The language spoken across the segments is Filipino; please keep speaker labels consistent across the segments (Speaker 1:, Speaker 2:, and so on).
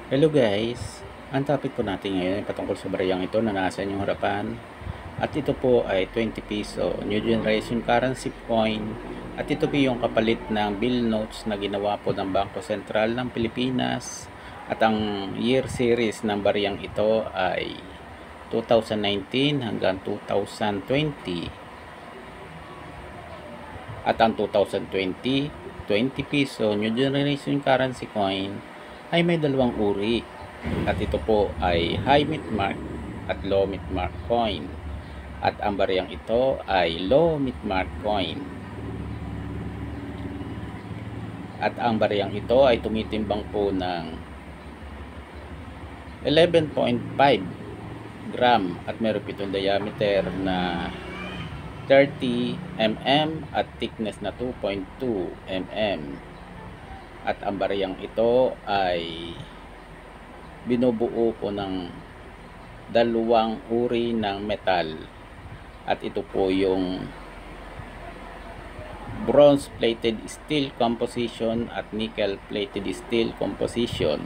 Speaker 1: Hello guys! Ang topic po natin ngayon ay patungkol sa bariyang ito na nasa inyong harapan. At ito po ay 20 piso New Generation Currency Coin. At ito po yung kapalit ng bill notes na ginawa po ng Bangko Sentral ng Pilipinas. At ang year series ng bariyang ito ay 2019 hanggang 2020. At ang 2020, 20 piso New Generation Currency Coin ay may dalawang uri. At ito po ay high meat mark at low meat mark coin. At ang bariyang ito ay low meat mark coin. At ang bariyang ito ay tumitimbang po ng 11.5 gram at meron po itong diameter na 30 mm at thickness na 2.2 mm. At ang bariyang ito ay binubuo po ng dalawang uri ng metal. At ito po yung bronze plated steel composition at nickel plated steel composition.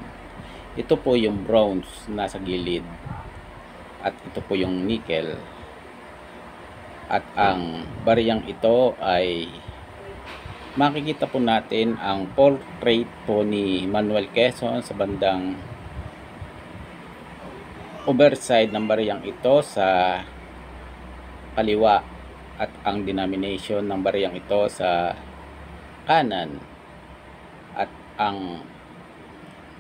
Speaker 1: Ito po yung bronze nasa gilid at ito po yung nickel. At ang bariyang ito ay makikita po natin ang portrait po ni Manuel Quezon sa bandang overside ng bariyang ito sa kaliwa at ang denomination ng bariyang ito sa kanan at ang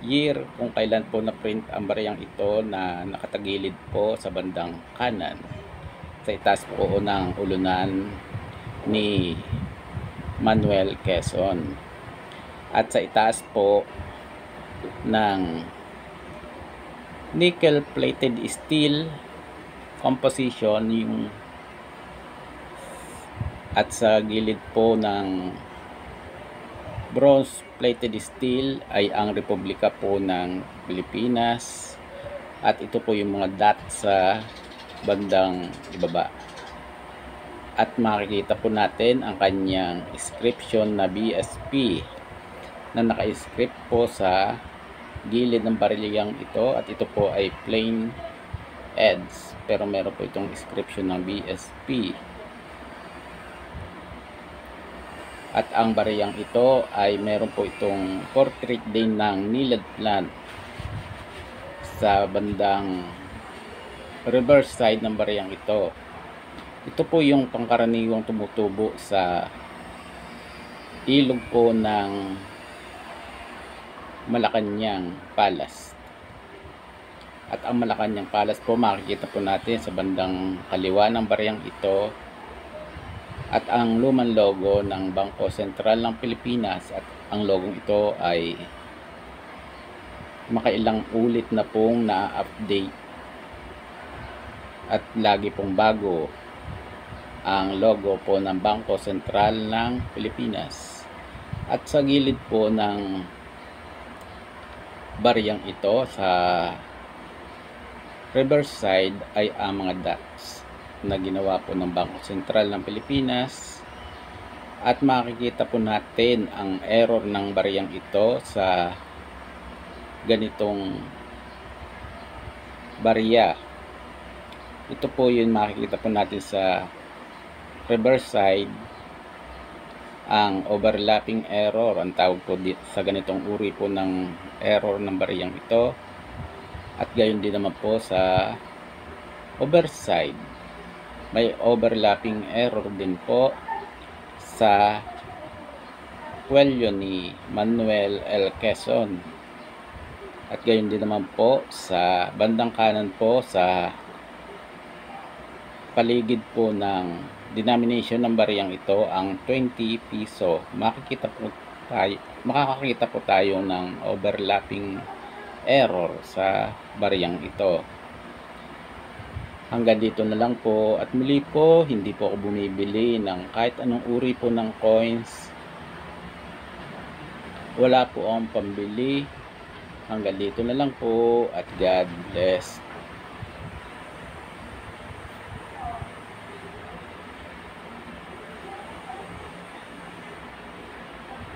Speaker 1: year kung kailan po na print ang bariyang ito na nakatagilid po sa bandang kanan sa itaas po ng ulunan ni Manuel Quezon at sa itaas po ng nickel plated steel composition yung at sa gilid po ng bronze plated steel ay ang Republika po ng Pilipinas at ito po yung mga dot sa bandang ibaba. At makikita po natin ang kanyang inscription na BSP na naka-script po sa gilid ng barilyang ito at ito po ay plain edge pero meron po itong inscription ng BSP. At ang bariyang ito ay meron po itong portrait din ng Nilad plant sa bandang reverse side ng bariyang ito. Ito po yung pangkaraniwang tumutubo sa ilog po ng Malacanang Palace. At ang Malacanang Palace po makikita po natin sa bandang kaliwa ng bariyang ito. At ang lumang logo ng Bangko Sentral ng Pilipinas at ang logong ito ay makailang ulit na pong na-update at lagi pong bago ang logo po ng Bangko Sentral ng Pilipinas. At sa gilid po ng bariyang ito sa reverse side ay ang mga dots na ginawa po ng Bangko Sentral ng Pilipinas. At makikita po natin ang error ng bariyang ito sa ganitong bariya. Ito po yun makikita po natin sa reverse side ang overlapping error ang tawag po dito sa ganitong uri po ng error ng bariyang ito at gayon din naman po sa overside may overlapping error din po sa kwelyo ni Manuel L. Quezon at gayon din naman po sa bandang kanan po sa paligid po ng denomination ng bariyang ito ang 20 piso. Makakakita po tayo ng overlapping error sa bariyang ito. Hanggang dito na lang po at muli po hindi po ako bumibili ng kahit anong uri po ng coins. Wala po akong pambili. Hanggang dito na lang po at God bless.